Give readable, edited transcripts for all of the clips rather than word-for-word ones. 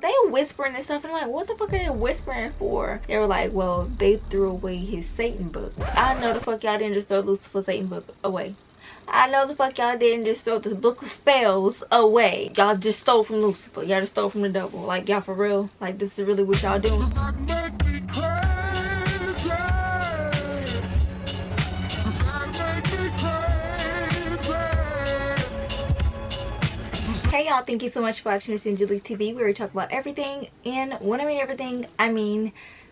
they whispering and stuff, and like, what the fuck are they whispering for? They were like, well, they threw away his Satan book. I know the fuck y'all didn't just throw Lucifer's Satan book away. I know the fuck y'all didn't just throw the book of spells away. Y'all just stole from Lucifer. Y'all just stole from the devil. Like, y'all for real? Like, this is really what y'all doing? Hey y'all, thank you so much for watching this Angelic TV, where we talk about everything. And when I mean everything, I mean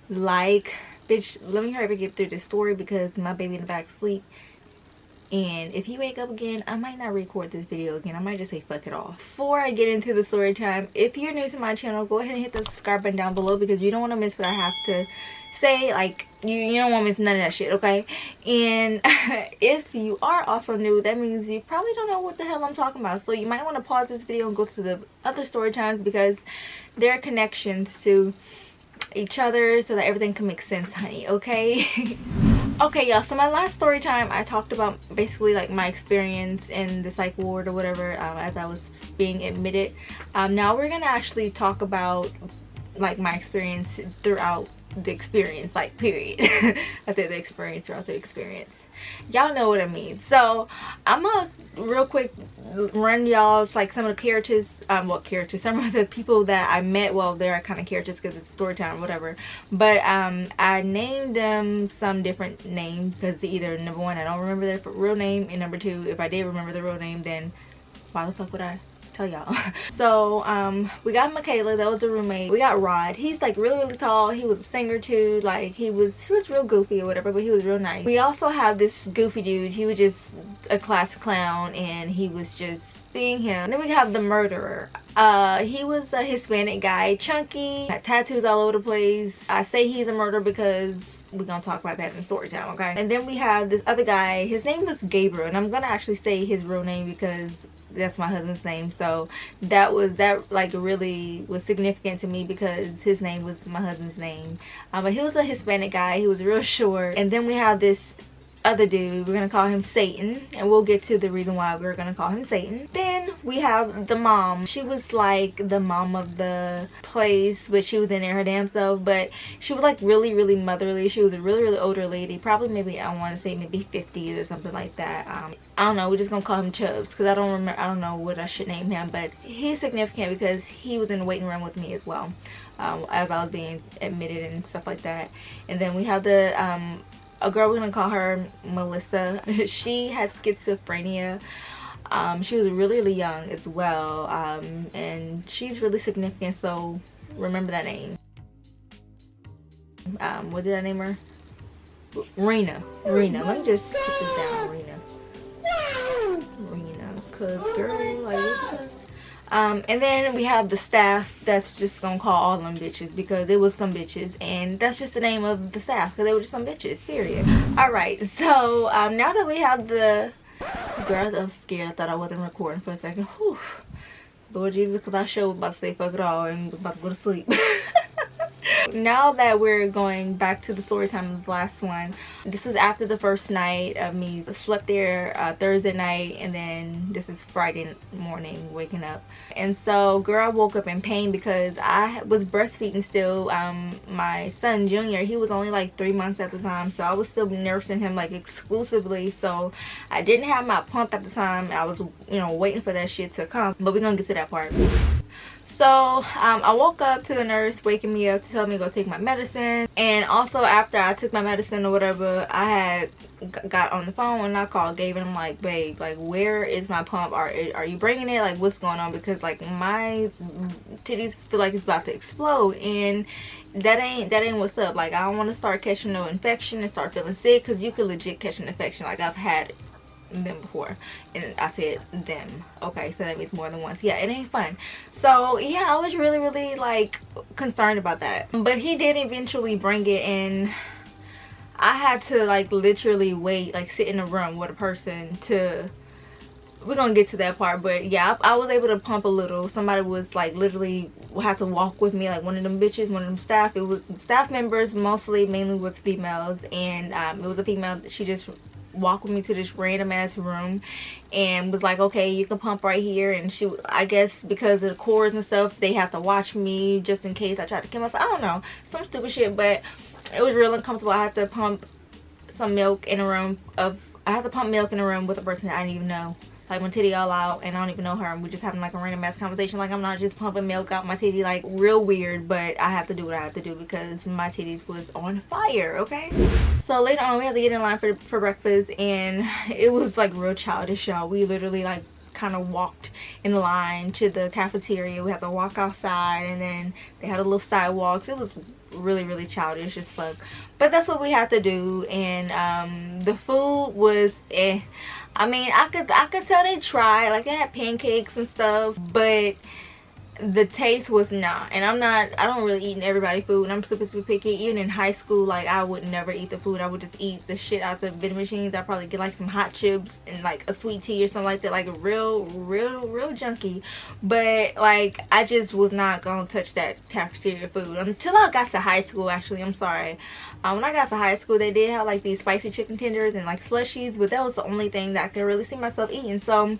like, bitch, let me hurry up and get through this story because my baby in the back asleep. And if he wake up again, I might not record this video again. I might just say fuck it off. Before I get into the story time, if you're new to my channel, go ahead and hit the subscribe button down below because you don't want to miss what I have to say. Like, you don't want to miss none of that shit, okay? And if you are also new, that means you probably don't know what the hell I'm talking about. So you might want to pause this video and go to the other story times because there are connections to each other so that everything can make sense, honey, okay? Okay, y'all, so my last story time, I talked about basically like my experience in the psych ward or whatever as I was being admitted. Now we're gonna actually talk about like my experience throughout the experience, like period. I said the experience throughout the experience. Y'all know what I mean. So I'm gonna real quick run y'all like some of the characters, some of the people that I met. Well, they're kind of characters because it's story time, whatever, but I named them some different names because either number one, I don't remember their real name, and number two, if I did remember the real name, then why the fuck would I tell y'all? So we got Michaela, that was the roommate. We got Rod, he's like really tall, he was a singer too, like he was real goofy or whatever, but he was real nice. We also have this goofy dude, he was just a class clown and he was just being him. And then we have the murderer. He was a Hispanic guy, chunky, had tattoos all over the place. I say he's a murderer because we're gonna talk about that in story time, okay? And then we have this other guy, his name was Gabriel, and I'm gonna actually say his real name because that's my husband's name. So that like really was significant to me because his name was my husband's name. But he was a Hispanic guy, he was real short. And then we have this other dude, we're gonna call him Satan, and we'll get to the reason why we're gonna call him Satan. Then we have the mom. She was like the mom of the place, but she was in there her damn self, but she was like really motherly. She was a really older lady, probably maybe, I want to say maybe 50s or something like that. I don't know, we're just gonna call him Chubbs because I don't know what I should name him, but he's significant because he was in the waiting room with me as well, as I was being admitted and stuff like that. And then we have the a girl, we're gonna call her Melissa. She had schizophrenia. She was really young as well, and she's really significant, so remember that name. What did I name her? Rena. Let me just put this down. Rena, cause girl, like, and then we have the staff that's just gonna call all them bitches because it was some bitches, and that's just the name of the staff because they were just some bitches, period. Alright, so now that we have the girl, I was scared, I thought I wasn't recording for a second. Whew. Lord Jesus, because I sure was about to say fuck it all and was about to go to sleep. Now that we're going back to the story time of the last one, this is after the first night of me. I slept there Thursday night, and then this is Friday morning waking up. And so girl, I woke up in pain because I was breastfeeding still. My son Junior, he was only like 3 months at the time, so I was still nursing him like exclusively, so I didn't have my pump at the time. I was, you know, waiting for that shit to come, but we're gonna get to that part. So I woke up to the nurse waking me up to tell me to go take my medicine. And also after I took my medicine or whatever, I had got on the phone and I called Gabe and I'm like, babe, like, where is my pump? Are you bringing it? Like, what's going on? Because like my titties feel like it's about to explode, and that ain't what's up. Like, I don't want to start catching no infection and start feeling sick, because you could legit catch an infection. Like, I've had them before, and I said them, okay, so that means more than once. Yeah, it ain't fun. So yeah, I was really like concerned about that, but he did eventually bring it, and I had to like literally wait, like sit in a room with a person to, we're gonna get to that part. But yeah, I was able to pump a little. Somebody was like literally had to walk with me, like one of them bitches, one of them staff. It was staff members, mainly was females, and it was a female. She just walked with me to this random ass room and was like, okay, you can pump right here. And she, I guess because of the cords and stuff, they have to watch me just in case I try to kill myself. I don't know, some stupid shit, but it was real uncomfortable. I had to pump some milk in a room of, I had to pump milk in a room with a person that I didn't even know. Like my titty all out and I don't even know her, and we just having like a random ass conversation. Like I'm not just pumping milk out my titty, like real weird, but I have to do what I have to do because my titties was on fire, okay? So later on we had to get in line for breakfast, and it was like real childish, y'all. We literally like kind of walked in line to the cafeteria. We had to walk outside, and then they had a little sidewalks. It was really childish as fuck, but that's what we had to do. And the food was I mean, I could tell they tried. Like they had pancakes and stuff, but the taste was not. And I don't really eat everybody's food, and I'm supposed to be picky. Even in high school, like I would never eat the food. I would just eat the shit out the vending machines. I'd probably get like some hot chips and like a sweet tea or something like that, like real junky. But like I just was not gonna touch that cafeteria food until I got to high school. Actually, I'm sorry, when I got to high school, they did have like these spicy chicken tenders and like slushies, but that was the only thing that I could really see myself eating. So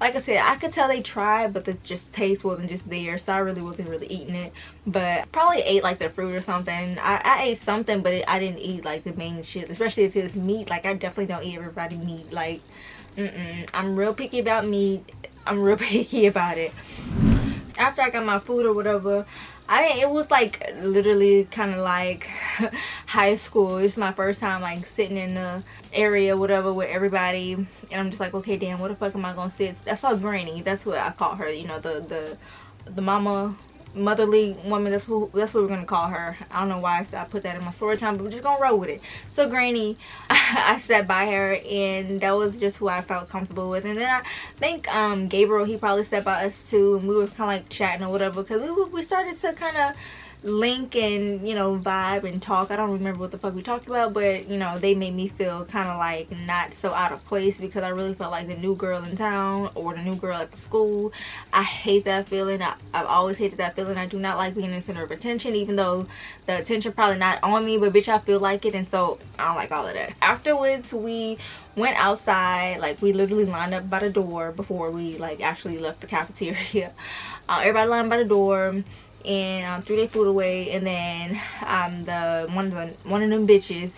like I said, I could tell they tried, but the just taste wasn't just there, so I really wasn't really eating it. But probably ate like the fruit or something. I ate something, but I didn't eat like the main shit, especially if it was meat. Like I definitely don't eat everybody meat. Like I'm real picky about meat. I'm real picky about it. After I got my food or whatever, it was like literally kind of like high school. It was my first time like sitting in the area whatever with everybody, and I'm just like, okay, damn, what the fuck am I gonna sit? I saw Granny, that's what I call her, you know, the motherly woman. That's what we're gonna call her. I don't know why I put that in my story time, but we're just gonna roll with it. So Granny, I sat by her, and that was just who I felt comfortable with. And then I think Gabriel, he probably sat by us too, and we were kind of like chatting or whatever, because we started to kind of link and, you know, vibe and talk. I don't remember what the fuck we talked about, but you know, they made me feel kind of like not so out of place, because I really felt like the new girl in town or the new girl at the school. I hate that feeling. I've always hated that feeling. I do not like being in the center of attention, even though the attention probably not on me, but bitch, I feel like it, and so I don't like all of that. Afterwards, we went outside. Like we literally lined up by the door before we like actually left the cafeteria. Everybody lined by the door and threw their food away, and then one of them bitches,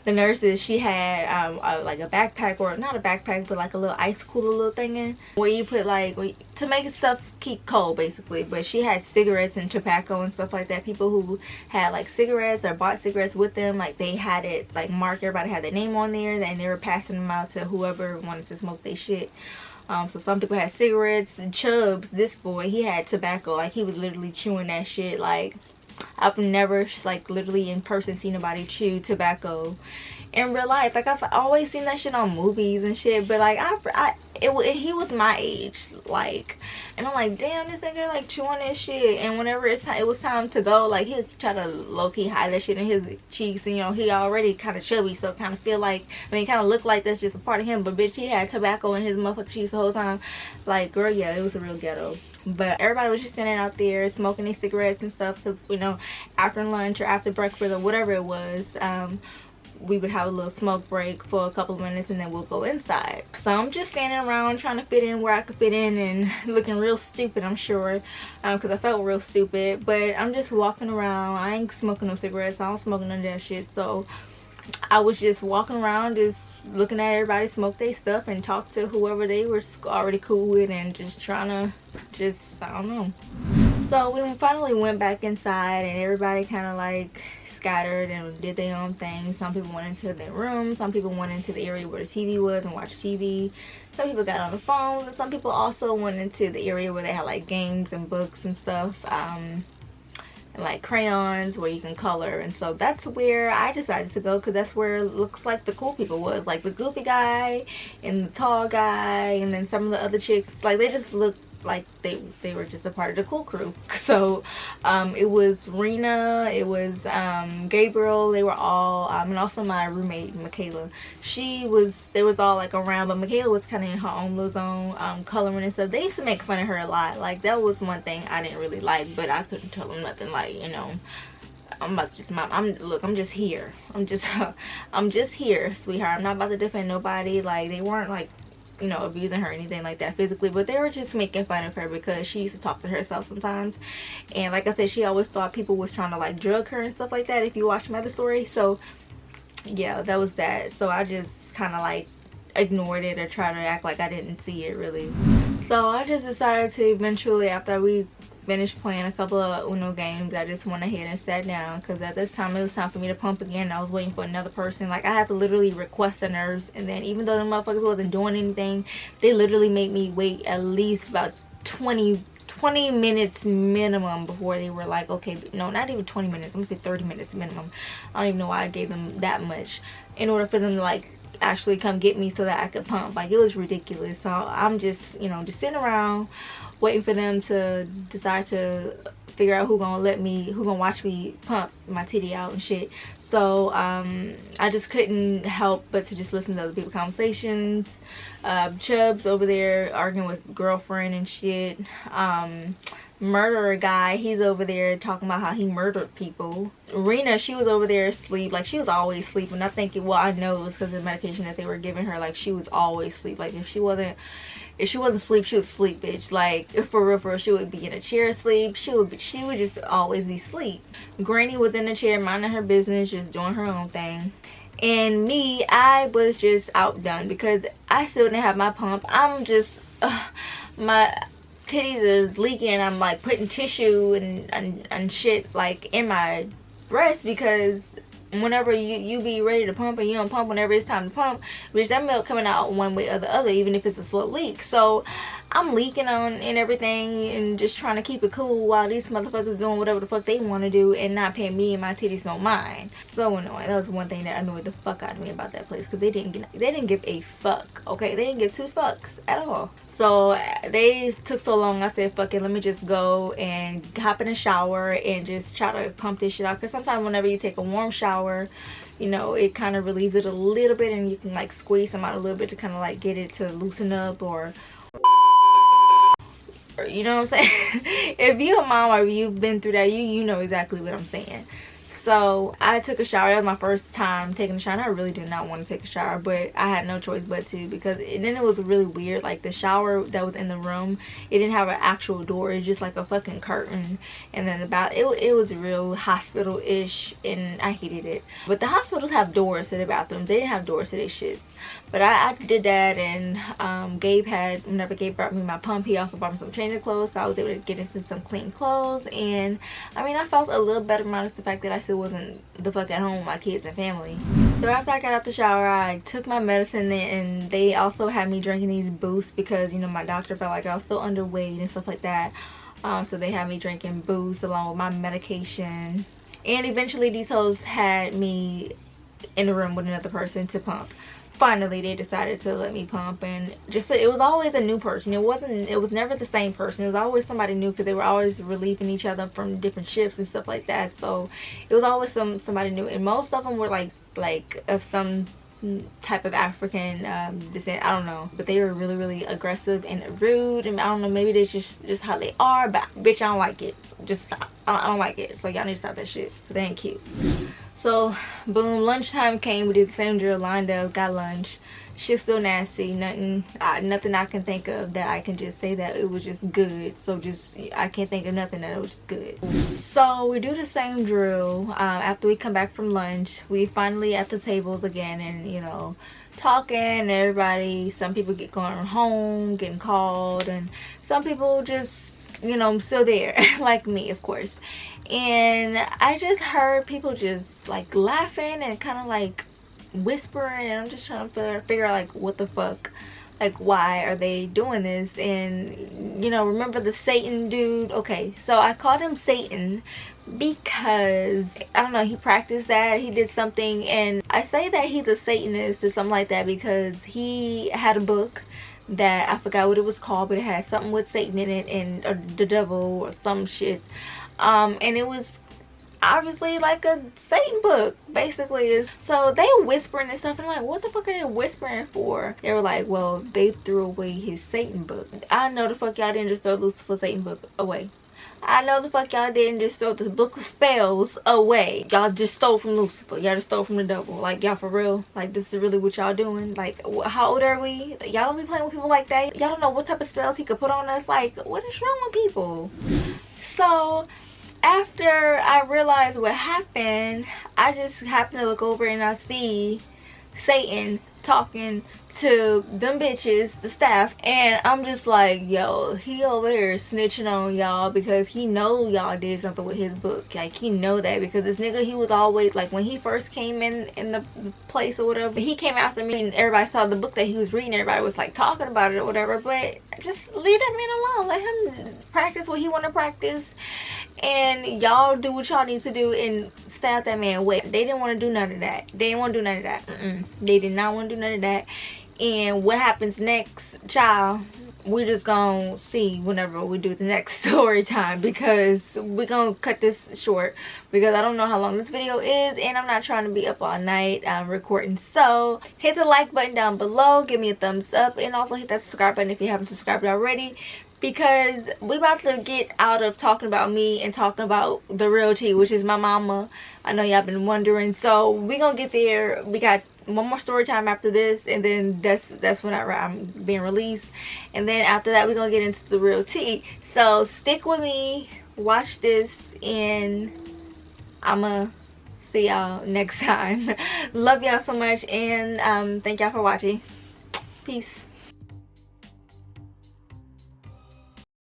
the nurses, she had like a backpack, or not a backpack, but like a little ice cooler little thing in where you put like to make stuff keep cold basically. But she had cigarettes and tobacco and stuff like that. People who had like cigarettes or bought cigarettes with them, like they had it like marked, everybody had their name on there, and they were passing them out to whoever wanted to smoke their shit. So some people had cigarettes, and Chubbs, this boy, he had tobacco. Like he was literally chewing that shit. Like I've never like literally in person seen nobody chew tobacco in real life. Like I've always seen that shit on movies and shit, but like he was my age, like, and I'm like, damn, this nigga like chewing this shit. And whenever it was time to go, like he'll try to low-key hide that shit in his cheeks, and you know, he already kind of chubby, so kind of feel like, I mean, kind of look like that's just a part of him, but bitch, he had tobacco in his motherfucking cheeks the whole time. Like, girl, yeah, it was a real ghetto. But everybody was just standing out there smoking their cigarettes and stuff, because, you know, after lunch or after breakfast or whatever it was, we would have a little smoke break for a couple of minutes, and then we'll go inside. So I'm just standing around trying to fit in where I could fit in, and looking real stupid, I'm sure, because I felt real stupid. But I'm just walking around. I ain't smoking no cigarettes. I don't smoke none of that shit. So I was just walking around, just looking at everybody smoke their stuff and talk to whoever they were already cool with, and just trying to I don't know. So we finally went back inside, and everybody kind of like scattered and did their own thing. Some people went into their room, some people went into the area where the TV was and watched TV. Some people got on the phones, and some people also went into the area where they had like games and books and stuff, and like crayons where you can color. And so that's where I decided to go, because that's where it looks like the cool people was, like the goofy guy and the tall guy, and then some of the other chicks, like they just looked like they were just a part of the cool crew. So it was Rena, it was Gabriel, they were all and also my roommate Michaela. They was all like around, but Michaela was kind of in her own little zone, coloring and stuff. They used to make fun of her a lot. Like that was one thing I didn't really like, but I couldn't tell them nothing. Like, you know, I'm about to just look, I'm just here. I'm just here, sweetheart. I'm not about to defend nobody. Like, they weren't like, you know, abusing her or anything like that physically, but they were just making fun of her because she used to talk to herself sometimes. And like I said, she always thought people was trying to like drug her and stuff like that, if you watch my other story. So yeah, that was that. So I just kind of like ignored it or tried to act like I didn't see it really. So I just decided to eventually, after we finished playing a couple of Uno games, I just went ahead and sat down, because at this time it was time for me to pump again. I was waiting for another person. Like, I had to literally request a nurse, and then even though the motherfuckers wasn't doing anything, they literally made me wait at least about 20 minutes minimum before they were like, okay, no, not even 20 minutes, I'm gonna say 30 minutes minimum. I don't even know why I gave them that much, in order for them to like actually come get me so that I could pump. Like, it was ridiculous. So I'm just, you know, just sitting around waiting for them to decide to figure out who gonna watch me pump my titty out and shit. So I just couldn't help but to just listen to other people's conversations. Chubb's over there arguing with girlfriend and shit. Murderer guy, he's over there talking about how he murdered people. Rena, she was over there asleep. Like, she was always sleeping. I think well, I know it was because of the medication that they were giving her. Like, she was always asleep. Like, if she wasn't asleep, she would sleep, bitch. Like, for real, she would be in a chair asleep. She would just always be asleep. Granny was in the chair minding her business, just doing her own thing. And me, I was just outdone because I still didn't have my pump. I'm just my titties are leaking. I'm like putting tissue and shit like in my breast, because whenever you be ready to pump and you don't pump whenever it's time to pump, which that milk coming out one way or the other, even if it's a slow leak. So I'm leaking on and everything, and just trying to keep it cool while these motherfuckers doing whatever the fuck they want to do and not paying me and my titties no mind. So annoying. That was one thing that annoyed the fuck out of me about that place, because they didn't give a fuck. Okay, they didn't give two fucks at all. So they took so long, I said, fuck it, let me just go and hop in a shower and just try to pump this shit out. Because sometimes whenever you take a warm shower, you know, it kind of relieves it a little bit, and you can like squeeze them out a little bit to kind of like get it to loosen up, or you know what I'm saying? If you're a mom or you've been through that, you know exactly what I'm saying. So I took a shower. That was my first time taking a shower, and I really did not want to take a shower, but I had no choice but to, because then it was really weird. Like, the shower that was in the room, it didn't have an actual door. It's just like a fucking curtain, and then it was real hospital-ish, and I hated it. But the hospitals have doors to the bathrooms. They didn't have doors to their shits. But I did that, and whenever Gabe brought me my pump, he also brought me some changing clothes, so I was able to get into some clean clothes. And I mean, I felt a little better minus the fact that I still wasn't the fuck at home with my kids and family. So after I got out the shower, I took my medicine, and they also had me drinking these boosts, because, you know, my doctor felt like I was so underweight and stuff like that. So they had me drinking boosts along with my medication. And eventually these hoes had me in the room with another person to pump. Finally they decided to let me pump, and just it was always a new person. It was never the same person. It was always somebody new, because they were always relieving each other from different shifts and stuff like that. So it was always somebody new, and most of them were like of some type of African descent. I don't know, but they were really aggressive and rude, and I don't know, maybe they just how they are, but bitch, I don't like it. Just stop. I don't like it. So y'all need to stop that shit. They ain't cute. So boom, lunchtime came. We did the same drill, lined up, got lunch. Shit's still nasty. Nothing I can think of that I can just say that it was just good. So I can't think of nothing that it was good. So we do the same drill. After we come back from lunch, we finally at the tables again, and you know, talking, and everybody, some people get going home, getting called, and some people just, you know, still there like me, of course. And I just heard people just like laughing and kind of like whispering, and I'm just trying to figure out like what the fuck, like why are they doing this. And you know, remember the Satan dude? Okay, so I called him Satan because I don't know, he practiced that, he did something, and I say that he's a Satanist or something like that because he had a book that I forgot what it was called, but it had something with Satan in it, and the devil or some shit. And it was obviously like a Satan book, basically. So they were whispering and stuff, and I'm like, what the fuck are they whispering for? They were like, well, they threw away his Satan book. I know the fuck y'all didn't just throw Lucifer's Satan book away. I know the fuck y'all didn't just throw the book of spells away. Y'all just stole from Lucifer. Y'all just stole from the devil. Like, y'all for real? Like, this is really what y'all doing? Like, how old are we? Y'all don't be playing with people like that. Y'all don't know what type of spells he could put on us. Like, what is wrong with people? So, after I realized what happened, I just happened to look over and I see Satan talking to them bitches, the staff, and I'm just like, yo, he over there snitching on y'all because he know y'all did something with his book. Like, he know that because this nigga, he was always like, when he first came in the place or whatever, he came after me and everybody saw the book that he was reading. Everybody was like talking about it or whatever, but just leave that man alone. Let him practice what he want to practice, and y'all do what y'all need to do and stay out that man way. They didn't want to do none of that. They didn't want to do none of that. They did not want to do none of that. And what happens next, child, we just gonna see whenever we do the next story time, because we're gonna cut this short because I don't know how long this video is and I'm not trying to be up all night recording. So hit the like button down below, give me a thumbs up, and also hit that subscribe button if you haven't subscribed already, because we about to get out of talking about me and talking about the real tea, which is my mama. I know y'all been wondering, so we gonna get there. We got one more story time after this, and then that's when I'm being released, and then after that we're gonna get into the real tea. So stick with me, watch this, and I'ma see y'all next time. Love y'all so much, and thank y'all for watching. Peace.